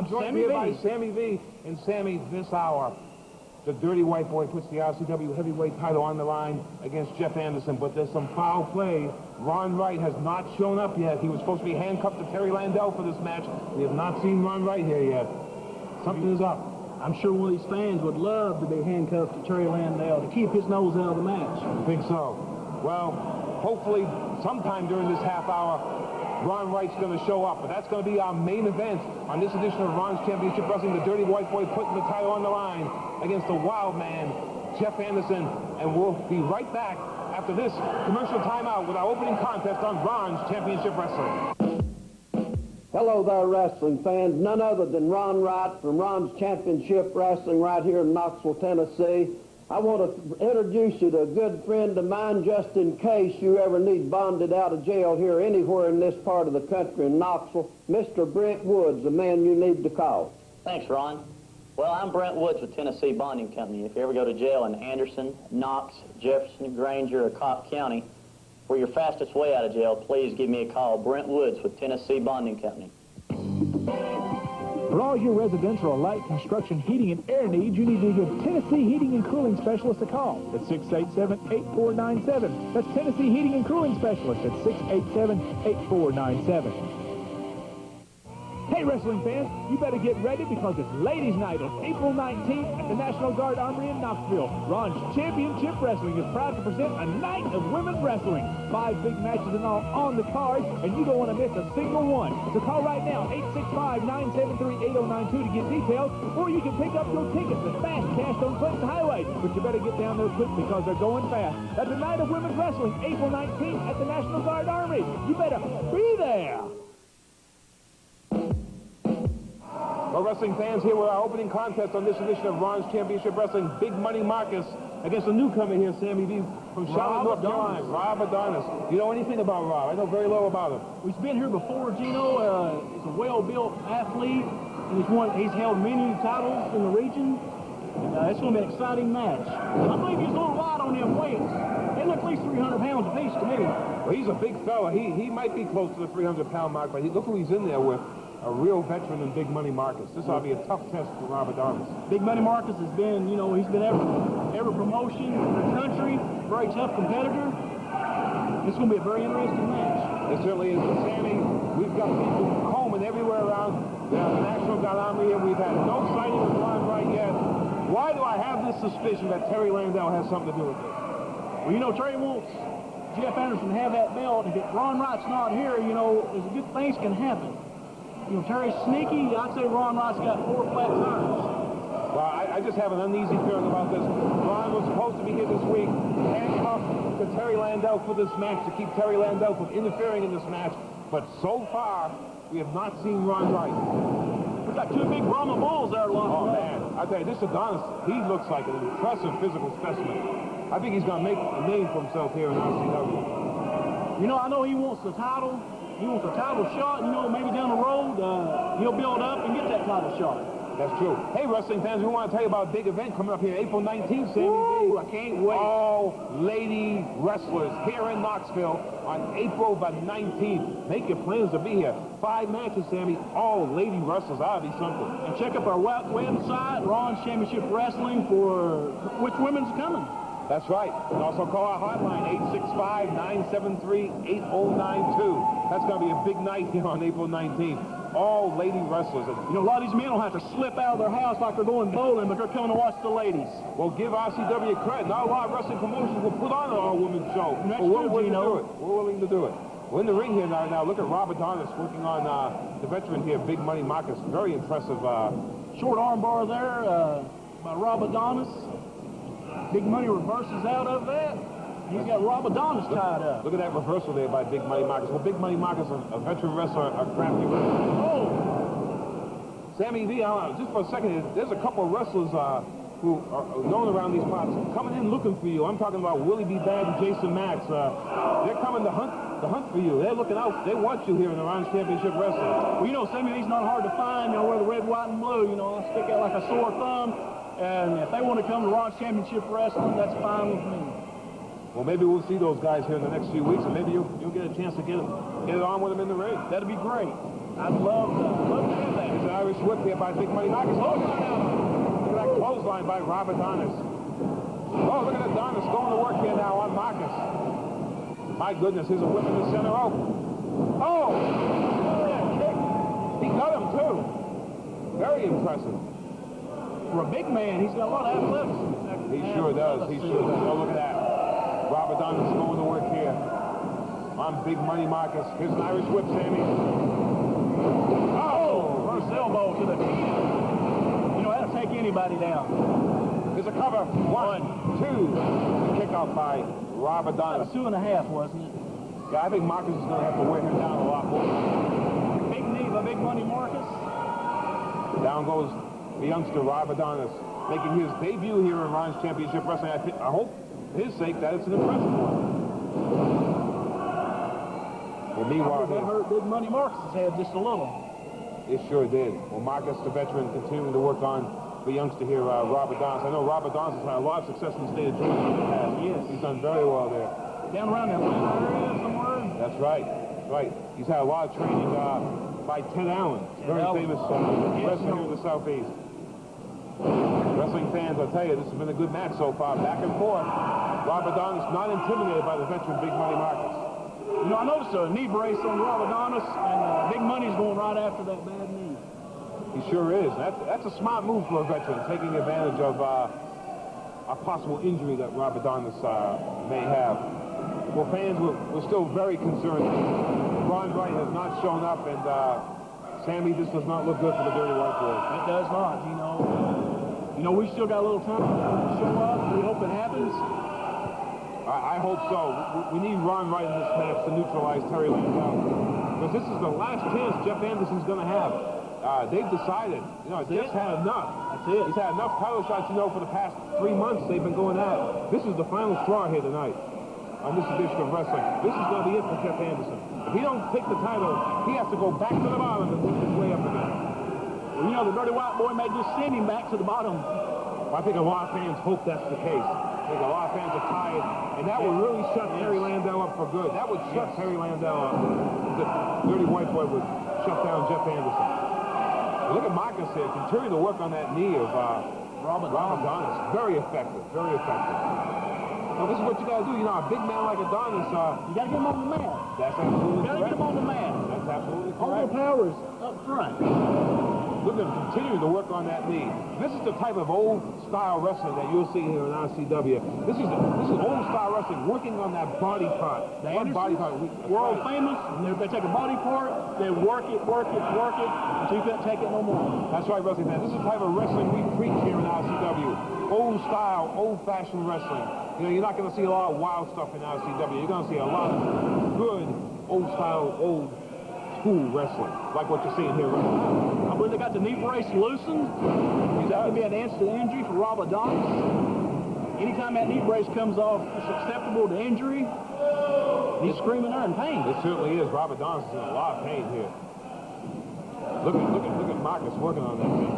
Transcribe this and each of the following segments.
I'm joined here by Sammy V. And Sammy, this hour, the Dirty White Boy puts the RCW heavyweight title on the line against Jeff Anderson, but there's some foul play. Ron Wright has not shown up yet. He was supposed to be handcuffed to Terry Landell for this match. We have not seen Ron Wright here yet. Something is up. I'm sure one of these fans would love to be handcuffed to Terry Landell to keep his nose out of the match. I think so. Well, hopefully sometime during this half hour, Ron Wright's going to show up, but that's going to be our main event on this edition of Ron's Championship Wrestling. The Dirty White Boy putting the title on the line against the wild man, Jeff Anderson, and we'll be right back after this commercial timeout with our opening contest on Ron's Championship Wrestling. Hello there, wrestling fans. None other than Ron Wright from Ron's Championship Wrestling right here in Knoxville, Tennessee. I want to introduce you to a good friend of mine just in case you ever need bonded out of jail here anywhere in this part of the country in Knoxville. Mr. Brent Woods, the man you need to call. Thanks, Ron. Well, I'm Brent Woods with Tennessee Bonding Company. If you ever go to jail in Anderson, Knox, Jefferson, Granger, or Cobb County, for your fastest way out of jail, please give me a call. Brent Woods with Tennessee Bonding Company. For all your residential or light construction heating and air needs, you need to give Tennessee Heating and Cooling Specialist a call at 687-8497. That's Tennessee Heating and Cooling Specialist at 687-8497. Hey, wrestling fans, you better get ready because it's Ladies' Night on April 19th at the National Guard Armory in Knoxville. Ron's Championship Wrestling is proud to present a night of women's wrestling. 5 big matches and all on the card, and you don't want to miss a single one. So call right now, 865-973-8092 to get details, or you can pick up your tickets at Fast Cash on Clinton Highway. But you better get down there quick because they're going fast. That's the night of women's wrestling, April 19th at the National Guard Armory. You better be there. Well, wrestling fans, here with our opening contest on this edition of Ron's Championship Wrestling. Big Money Marcus against a newcomer here, Sammy V, from Charlotte, North Carolina, Rob Adonis. You know anything about Rob? I know very little about him. He's been here before, Gino. He's a well-built athlete, and he's held many titles in the region. And it's going to be an exciting match. I believe he's a little light on them weights. They look at least 300 pounds apiece to me. Well, he's a big fella. He might be close to the 300-pound mark, but look who he's in there with. A real veteran in Big Money Marcus. This ought to be a tough test for Rob Adonis. Big Money Marcus has been, he's been every promotion in the country. Very tough competitor. It's going to be a very interesting match. It certainly is. Sammy, we've got people combing everywhere around the National Guard Armory, and we've had no sighting of Ron Wright yet. Why do I have this suspicion that Terry Landell has something to do with this? Well, Terry wants Jeff Anderson to have that belt. If Ron Wright's not here, there's good things can happen. Terry's sneaky. I'd say Ron Wright's got 4 flat tires. Well, I just have an uneasy feeling about this. Ron was supposed to be here this week, handcuffed to Terry Landell for this match, to keep Terry Landell from interfering in this match. But so far, we have not seen Ron Wright. We've got 2 big Brahma bulls there locking up. Oh, up. man. I tell you, this Adonis, he looks like an impressive physical specimen. I think he's going to make a name for himself here in RCW. I know he wants the title. He wants a title shot, maybe down the road, he'll build up and get that title shot. That's true. Hey, wrestling fans, we want to tell you about a big event coming up here, April 19th, Sammy V. I can't wait. All lady wrestlers here in Knoxville on April the 19th. Make your plans to be here. 5 matches, Sammy, all lady wrestlers. Ought to be something. And check up our website, Ron's Championship Wrestling, for which women's coming. That's right. And also call our hotline, 865-973-8092. That's going to be a big night here on April 19th. All lady wrestlers. A lot of these men will have to slip out of their house like they're going bowling, but they're coming to watch the ladies. Well, give RCW credit. Not a lot of wrestling promotions will put on an all-women's show. That's true, Gino. We're willing to do it. We're in the ring here now. Look at Rob Adonis working on the veteran here, Big Money Marcus. Very impressive. Short arm bar there by Rob Adonis. Big Money reverses out of that. He's got Rob Adonis tied up. Look at that reversal there by Big Money Marcus. Well, Big Money Marcus, a veteran wrestler, a crafty wrestler. Oh! Sammy V, just for a second, there's a couple of wrestlers who are known around these parts coming in looking for you. I'm talking about Willie B. Bad and Jason Max. They're coming to hunt for you. They're looking out. They want you here in the Ron's Championship Wrestling. Well, Sammy V's not hard to find. We're the red, white, and blue. I stick out like a sore thumb. And if they want to come to Ron's Championship Wrestling, that's fine with me. Well, maybe we'll see those guys here in the next few weeks, and maybe you'll get a chance to get it on with them in the ring. That'd be great. I'd love to have that. There's an Irish whip here by Big Money Marcus. Oh, look at that clothesline by Rob Adonis. Oh, look at Adonis going to work here now on Marcus. My goodness, here's a whip in the center. Oh, he got him too. Very impressive. For a big man, he's got a lot of athleticism. He sure does. He sure does. Oh, look at that. Rob Adonis going to work here on Big Money Marcus. Here's an Irish whip, Sammy. Oh, first elbow to the chin. You know, that'll take anybody down. Here's a cover. 1, 2. The kick out by Rob Adonis. 2.5, wasn't it? Yeah, I think Marcus is going to have to wear him down a lot more. Big knee by Big Money Marcus. Down goes the youngster Rob Adonis, making his debut here in Ron's Championship Wrestling. I hope, for his sake, that it's an impressive one. Well, meanwhile, that hurt Big Money Marcus' head just a little. It sure did. Well, Marcus, the veteran, continuing to work on the youngster here, Rob Adonis. I know Rob Adonis has had a lot of success in the state of Georgia in the past. Yes. He's done very well there. Down around the Atlanta area somewhere. That's right. Right. He's had a lot of training by Ted Allen, very famous wrestler here in the Southeast. Wrestling fans, I'll tell you, this has been a good match so far, back and forth. Rob Adonis not intimidated by the veteran Big Money Marcus. You know, I noticed a knee brace on Rob Adonis, and Big Money's going right after that bad knee. He sure is. That's a smart move for a veteran, taking advantage of a possible injury that Rob Adonis may have. Well, fans, we're still very concerned. Ron Wright has not shown up, and Sammy, this does not look good for the Dirty White Boys. It does not, you know. You know, we still got a little time to show up. We hope it happens. I hope so. We need Ron Wright in this match to neutralize Terry Landell. Because this is the last chance Jeff Anderson's going to have. They've decided, you know, Jeff's had enough. That's it. He's had enough title shots, you know, for the past 3 months they've been going at it. This is the final straw here tonight on this edition of wrestling. This is going to be it for Jeff Anderson. If he don't take the title, he has to go back to the bottom and work his way up again. Well, you know, the Dirty White Boy may just send him back to the bottom. Well, I think a lot of fans hope that's the case. I think a lot of fans are tired, and that would really shut Terry Landell up for good. That would shut Terry Landell up. The Dirty White Boy would shut down Jeff Anderson. Look at Marcus here, continuing to work on that knee of Rob Adonis. Very effective, very effective. Well, this is what you got to do. You know, a big man like Adonis, you got to get him on the mat. That's absolutely correct. You got to get him on the mat. That's absolutely All correct. the power's up front. Look at him continuing to work on that knee. This is the type of old-style wrestling that you'll see here in RCW. This is old-style wrestling, working on that body part. The body part. World famous. They take a body part, they work it, until you can't take it no more. That's right, wrestling fans. This is the type of wrestling we preach here in RCW. Old-style, old-fashioned wrestling. You know, you're not going to see a lot of wild stuff in RCW. You're going to see a lot of good, old-style, old-school wrestling, like what you're seeing here right now. I believe they got the knee brace loosened. That could be an instant injury for Rob Adonis. Anytime that knee brace comes off susceptible to injury, he's screaming there in pain. It certainly is. Rob Adonis is in a lot of pain here. Look at Marcus working on that thing.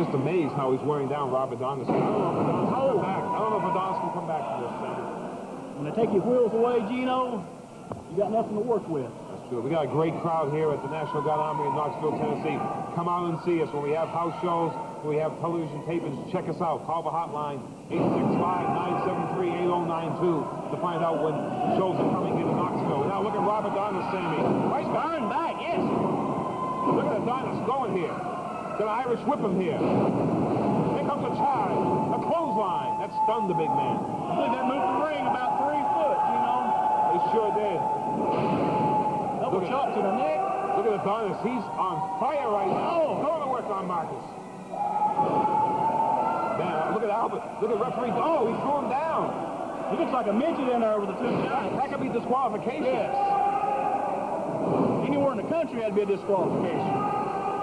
Just amazed how he's wearing down Rob Adonis. I don't know if Adonis can come back to this thing. When they take your wheels away, Gino, you got nothing to work with. That's true. We got a great crowd here at the National Guard Armory in Knoxville, Tennessee. Come out and see us when we have house shows, when we have television tapings. Check us out. Call the hotline 865-973-8092 to find out when shows are coming here to Knoxville. Now look at Rob Adonis, Sammy. Right behind back, yes. Look at Adonis going here. Gonna Irish whip him here. Here comes a charge. A clothesline. That stunned the big man. I think that moved the ring about 3 foot, you know. It sure did. Double chop to the neck. Look at Adonis. He's on fire right now. Going to work on Marcus. Man, look at Albert. Look at referee. Oh, he threw him down. He looks like a midget in there with the 2 giants. That could be disqualification. Yes. Anywhere in the country, that'd be a disqualification.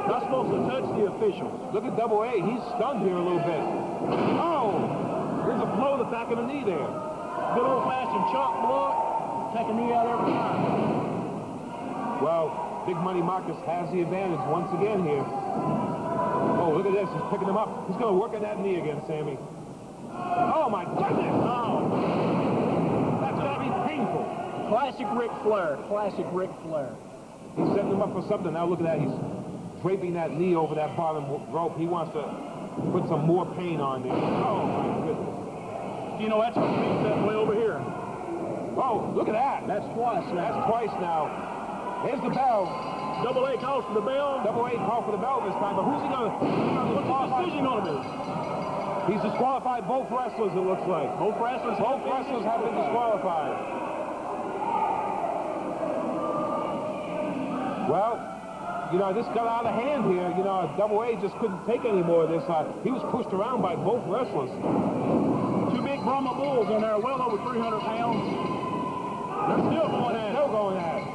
Not supposed to touch the officials. Look at Double A. He's stunned here a little bit. Oh! There's a blow to the back of the knee there. Good old-fashioned chop block. Take a knee out every time. Well, Big Money Marcus has the advantage once again here. Oh, look at this. He's picking him up. He's going to work on that knee again, Sammy. Oh, my goodness! Oh! That's got to be painful. Classic Ric Flair. Classic Ric Flair. He's setting him up for something. Now look at that. He's draping that knee over that bottom rope. He wants to put some more pain on there. Oh, my goodness. You know, that's what means that way over here. Oh, look at that. That's twice now. That's twice now. Here's the bell. Double A calls for the bell. Double A call for the bell this time, but who's he going to What's the decision going to be? He's disqualified both wrestlers, it looks like. Both wrestlers have been disqualified. Well, you know, this got out of hand here. You know, Double A just couldn't take any more of this. He was pushed around by both wrestlers. Two big Brahma bulls in there, well over 300 pounds. They're still going at it. Still going at it.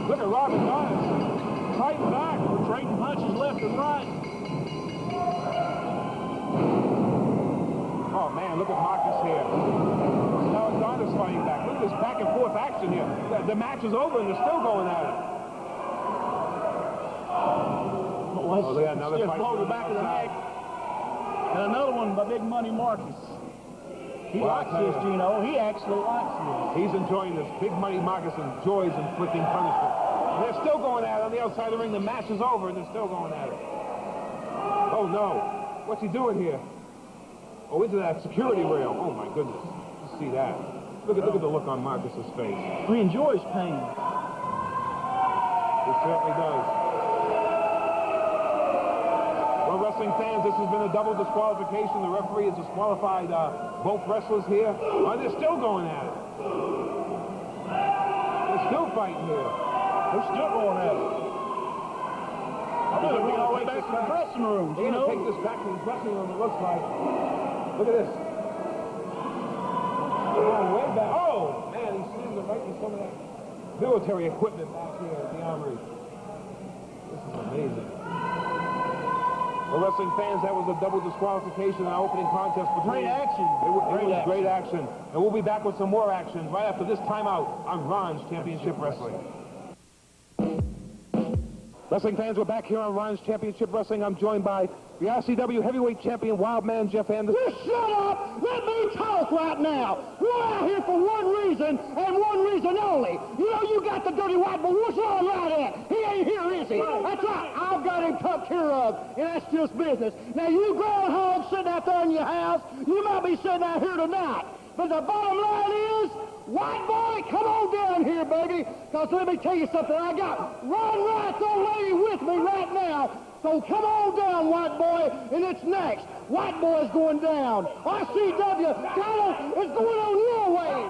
Look at Robin Adonis. Fighting back. We're trading punches left and right. Oh, man, look at Marcus here. Now Adonis fighting back. Look at this back and forth action here. The match is over and they're still going at it. Oh, they got another just fight blow the back of the neck. And another one by Big Money Marcus. He likes this, Gino. He actually likes this. He's enjoying this. Big Money Marcus enjoys inflicting punishment. And they're still going at it on the outside of the ring. The match is over and they're still going at it. Oh, no. What's he doing here? Oh, into that security rail. Oh, my goodness. Let's see that. Look at the look on Marcus's face. He enjoys pain. He certainly does. Well, wrestling fans, this has been a double disqualification. The referee has disqualified both wrestlers here. Oh, they're still going at it. They're still fighting here. They're still going at it. I'm going to bring all the way back to the dressing room. They're going to take this back to the dressing room, it looks like. Look at this. They're going way back. Oh, man, he's sitting right in some of that military equipment back here at the armory. This is amazing. Well, wrestling fans, that was a double disqualification in our opening contest. Great action. It was great action. And we'll be back with some more action right after this timeout on Ron's Championship Wrestling. Wrestling fans, we're back here on Ron's Championship Wrestling. I'm joined by the RCW Heavyweight Champion, Wildman Jeff Anderson. Just shut up! Let me talk right now! We're out here for one reason, and one reason only. You know, you got the dirty white, but what's Ron Wright at? He ain't here, is he? That's right. I've got him took care of, and that's just business. Now, you groundhogs sitting out there in your house, you might be sitting out here tonight. But the bottom line is, white boy, come on down here, baby. Because let me tell you something. I got Ron Wright's old lady with me right now. So come on down, white boy, and it's next. White boy is going down. RCW title is going on your way.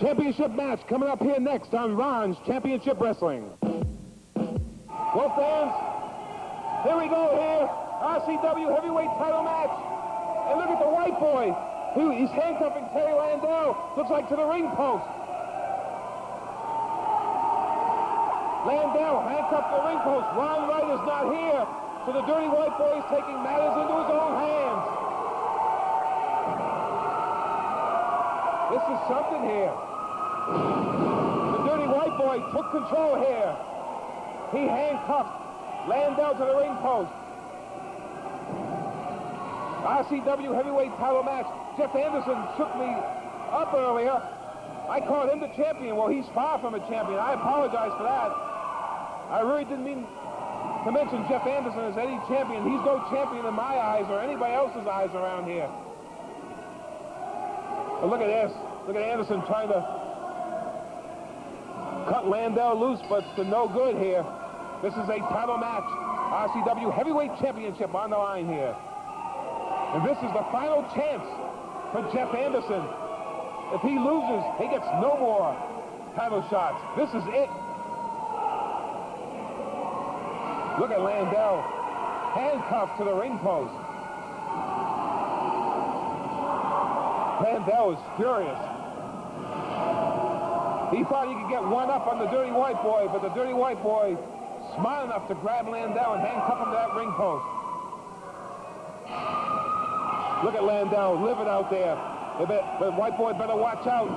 Championship match coming up here next on Ron's Championship Wrestling. Well, fans, here we go here. RCW Heavyweight title match. And look at the white boy. He's handcuffing Terry Landell. Looks like to the ring post. Landell handcuffed to the ring post. Ron Wright is not here. So the dirty white boy is taking matters into his own hands. This is something here. The dirty white boy took control here. He handcuffed Landell to the ring post. RCW Heavyweight title match. Jeff Anderson shook me up earlier. I called him the champion. Well, he's far from a champion. I apologize for that. I really didn't mean to mention Jeff Anderson as any champion. He's no champion in my eyes or anybody else's eyes around here. But look at this. Look at Anderson trying to cut Landell loose, but it's to no good here. This is a title match. RCW Heavyweight Championship on the line here. And this is the final chance for Jeff Anderson. If he loses, he gets no more title shots. This is it. Look at Landell, handcuffed to the ring post. Landell is furious. He thought he could get one up on the dirty white boy, but the dirty white boy smart enough to grab Landell and handcuff him to that ring post. Look at Landell, livid out there. The white boy better watch out.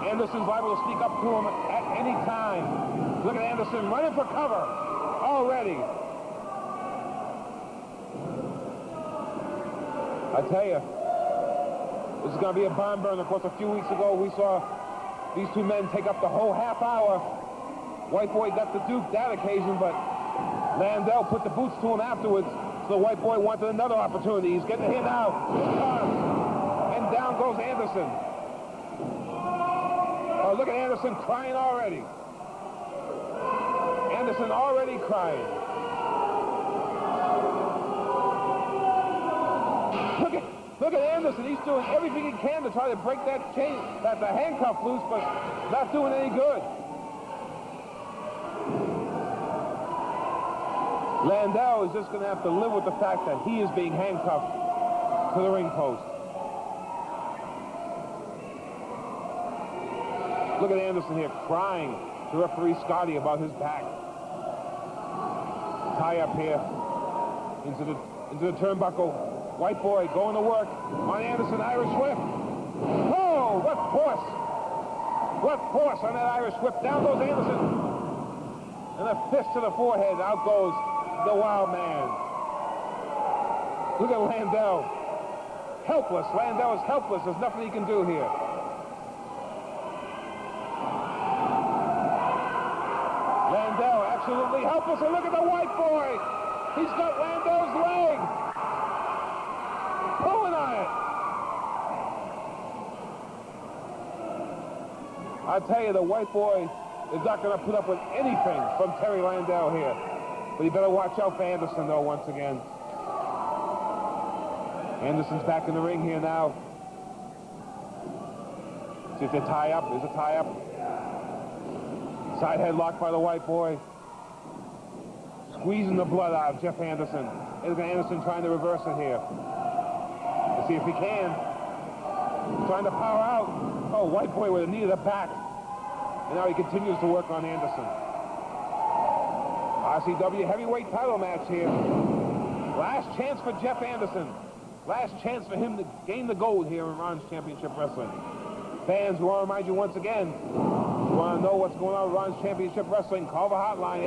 Anderson's liable to sneak up to him at any time. Look at Anderson running for cover already. I tell you, this is going to be a barn burner. Of course, a few weeks ago, we saw These two men take up the whole half hour. White boy got the duke that occasion, but Landell put the boots to him afterwards. So the white boy wanted another opportunity. He's getting hit now. And down goes Anderson. Oh, look at Anderson crying already. Anderson already crying. Look at Anderson. He's doing everything he can to try to break that chain, the handcuff loose, but not doing any good. Landell is just going to have to live with the fact that he is being handcuffed to the ring post. Look at Anderson here crying to referee Scotty about his back. Tie up here into the turnbuckle. White boy going to work on Anderson. Irish whip. Oh, what force! What force on that Irish whip. Down goes Anderson. And a fist to the forehead. Out goes the Wild Man. Look at Landell. Helpless. Landell is helpless. There's nothing he can do here. Landell absolutely helpless. And look at the white boy. He's got Landell's leg. Pulling on it. I tell you, the white boy is not going to put up with anything from Terry Landell here. But you better watch out for Anderson, though, once again. Anderson's back in the ring here now. See if they tie up. There's a tie up. Side headlock by the white boy. Squeezing the blood out of Jeff Anderson. There's Anderson trying to reverse it here. Let's see if he can. Trying to power out. Oh, white boy with a knee to the back. And now he continues to work on Anderson. RCW heavyweight title match here. Last chance for Jeff Anderson. Last chance for him to gain the gold here in Ron's Championship Wrestling. Fans, we want to remind you once again, you want to know what's going on with Ron's Championship Wrestling, call the hotline,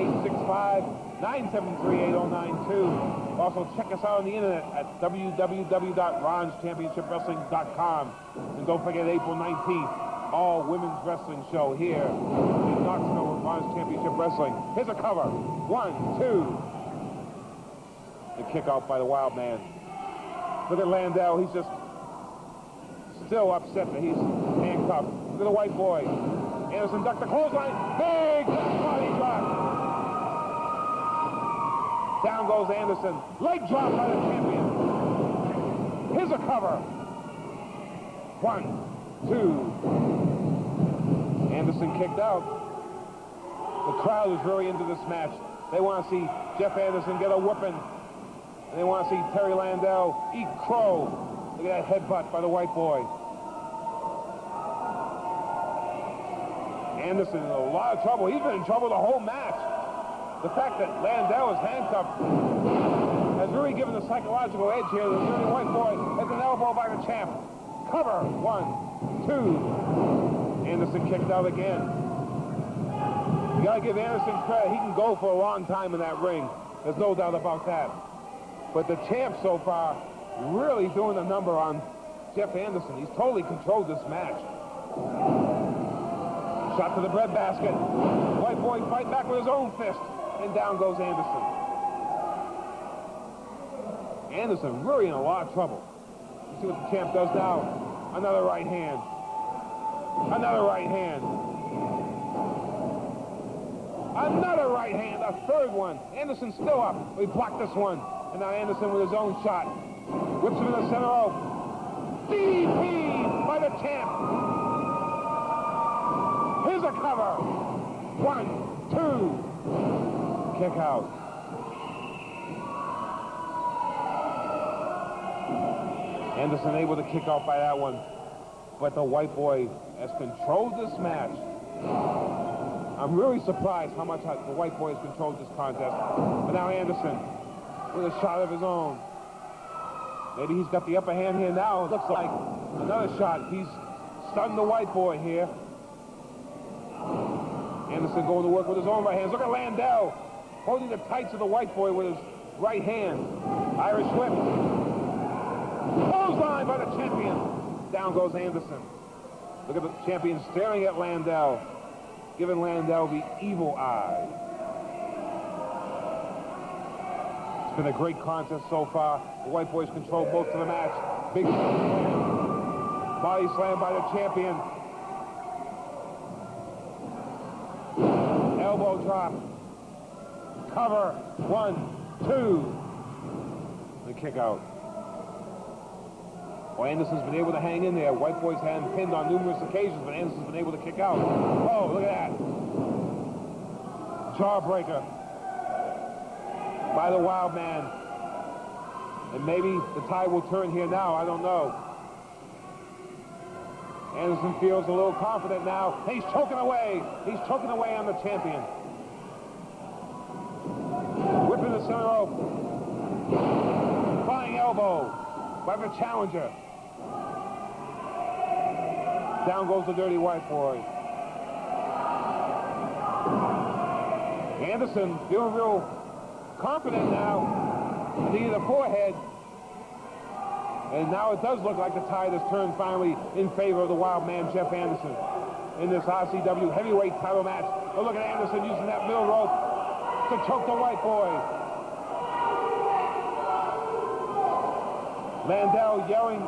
865-973-8092. Also, check us out on the internet at www.ronschampionshipwrestling.com. And don't forget, April 19th, all women's wrestling show here in Knoxville with Ron's Championship Wrestling. Here's a cover. 1, 2. The kick out by the Wild Man. Look at Landell. He's just still upset that he's handcuffed. Look at the white boy. Anderson ducked the clothesline. Big body drop. Down goes Anderson. Leg drop by the champion. Here's a cover. 1, 2. Anderson kicked out. The crowd is really into this match. They want to see Jeff Anderson get a whooping. And they want to see Terry Landell eat crow. Look at that headbutt by the white boy. Anderson in a lot of trouble. He's been in trouble the whole match. The fact that Landell is handcuffed has really given the psychological edge here to the dirty white boy. There's an elbow by the champ. Cover. 1, 2. Anderson kicked out again. You got to give Anderson credit. He can go for a long time in that ring. There's no doubt about that. But the champ so far really doing a number on Jeff Anderson. He's totally controlled this match. Shot to the breadbasket. White boy fight back with his own fist. And down goes Anderson. Anderson really in a lot of trouble. You see what the champ does now. Another right hand. Another right hand. Another right hand. A third one. Anderson's still up. We blocked this one. And now Anderson with his own shot. Whips him in the center rope. DDT by the champ. Here's a cover. 1, 2. Kick out. Anderson able to kick out by that one. But the white boy has controlled this match. I'm really surprised how much the white boy has controlled this contest. But now Anderson with a shot of his own. Maybe he's got the upper hand here now. It looks like another shot. He's stunned the white boy here. Anderson going to work with his own right hands. Look at Landell holding the tights of the white boy with his right hand. Irish whip. Clothesline by the champion. Down goes Anderson. Look at the champion staring at Landell, giving Landell the evil eye. It's been a great contest so far. The White Boys control most of the match. Big body slam by the champion. Elbow drop. Cover. 1, 2. The kick out. Well, Anderson's been able to hang in there. White Boys had him pinned on numerous occasions, but Anderson's been able to kick out. Oh, look at that. Jawbreaker by the Wild Man. And maybe the tide will turn here now. I don't know. Anderson feels a little confident now. He's choking away. He's choking away on the champion. Whipping the center rope. Flying elbow by the challenger. Down goes the Dirty White Boy. Anderson feeling real confident now. Knee to the forehead. And now it does look like the tide has turned finally in favor of the Wild Man, Jeff Anderson, in this RCW heavyweight title match. Oh, look at Anderson using that middle rope to choke the White Boy. Landell yelling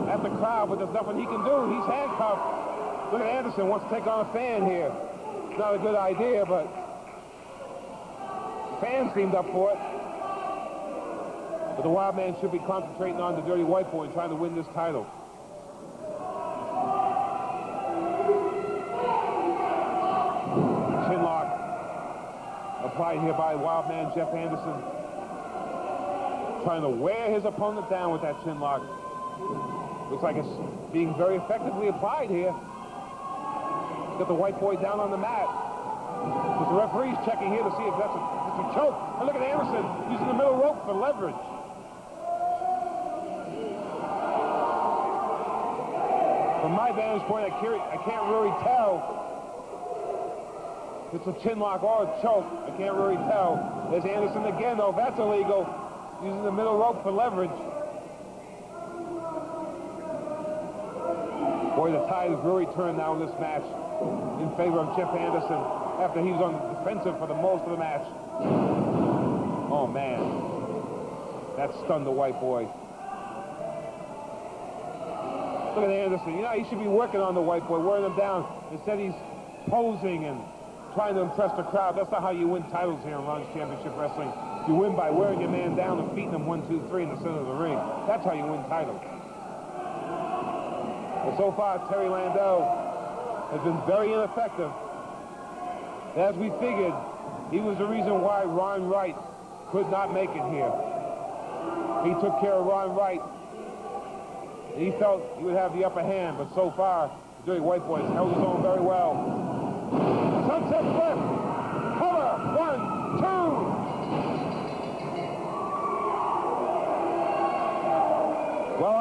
at the crowd, but there's nothing he can do. He's handcuffed. Look at Anderson, wants to take on a fan here. It's not a good idea, but fans seemed up for it. But the Wild Man should be concentrating on the Dirty White Boy and trying to win this title. Chinlock applied here by Wild Man Jeff Anderson. Trying to wear his opponent down with that chinlock. Looks like it's being very effectively applied here. Got the White Boy down on the mat. But the referee's checking here to see if that's a choke. And look at Anderson using the middle rope for leverage. From my vantage point, I can't really tell if it's a chinlock or a choke. I can't really tell. There's Anderson again, though. That's illegal. Using the middle rope for leverage. Boy, the tide has really turned now in this match in favor of Jeff Anderson after he was on the defensive for the most of the match. Oh, man. That stunned the White Boy. Look at Anderson. You know, he should be working on the White Boy, wearing him down. Instead, he's posing and trying to impress the crowd. That's not how you win titles here in Ron's Championship Wrestling. You win by wearing your man down and beating him 1, 2, 3 in the center of the ring. That's how you win titles. And so far, Terry Landell has been very ineffective. As we figured, he was the reason why Ron Wright could not make it here. He took care of Ron Wright. He felt he would have the upper hand, but so far, the Dirty White Boys held his own very well. Sunset flip. Cover. 1, 2. Well,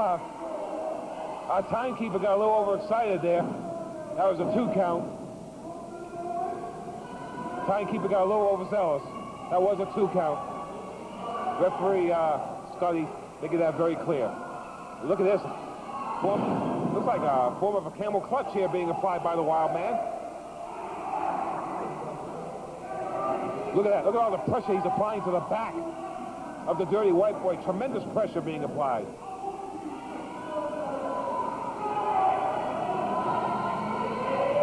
our timekeeper got a little overexcited there. That was a 2 count. Timekeeper got a little overzealous. That was a 2 count. Referee Scotty making that very clear. Look at this. Looks like a form of a camel clutch here being applied by the Wild Man. Look at that. Look at all the pressure he's applying to the back of the Dirty White Boy. Tremendous pressure being applied.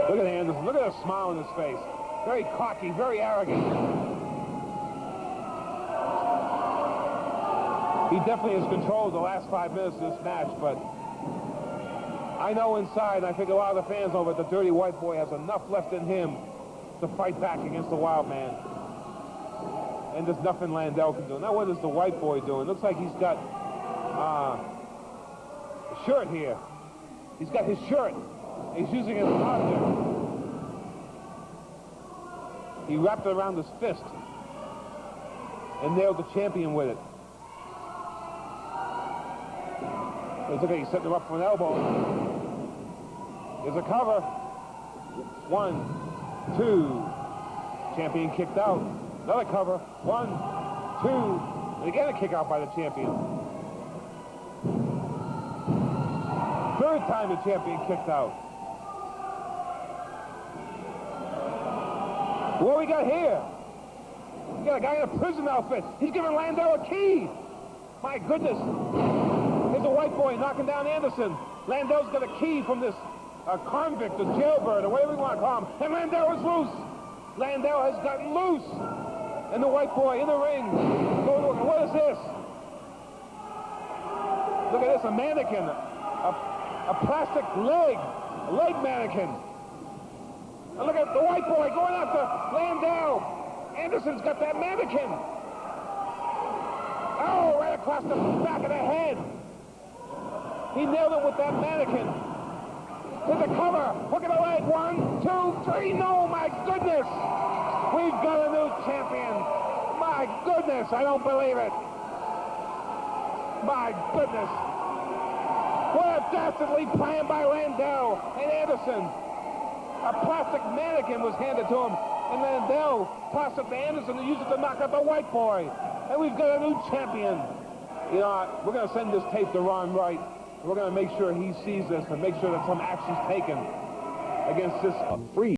Look at Anderson. Look at the smile on his face. Very cocky, very arrogant. He definitely has controlled the last 5 minutes of this match, but I know inside, and I think a lot of the fans know that the Dirty White Boy has enough left in him to fight back against the Wild Man. And there's nothing Landell can do. Now what is the White Boy doing? Looks like he's got a shirt here. He's got his shirt. He's using it as an object. He wrapped it around his fist and nailed the champion with it. It's okay, he's setting him up for an elbow. There's a cover. 1, 2. Champion kicked out. Another cover. 1, 2. And again a kick out by the champion. Third time the champion kicked out. What we got here? We got a guy in a prison outfit. He's giving Landell a key. My goodness. Here's a white boy knocking down Anderson. Landell's got a key from this convict, a jailbird, or whatever you want to call him. And Landell is loose. Landell has gotten loose. And the white boy in the ring. What is this? Look at this, a mannequin. A plastic leg. A leg mannequin. And look at the white boy going after Landell. Anderson's got that mannequin. Oh, right across the back of the head. He nailed it with that mannequin. Here's a cover. Look at the leg. 1, 2, 3. No, my goodness. We've got a new champion. My goodness, I don't believe it. My goodness. What a dastardly plan by Landell and Anderson. A plastic mannequin was handed to him, and Landell tossed it to Anderson and used it to knock out the white boy. And we've got a new champion. You know, we're going to send this tape to Ron Wright. We're going to make sure he sees this and make sure that some action's taken against this free.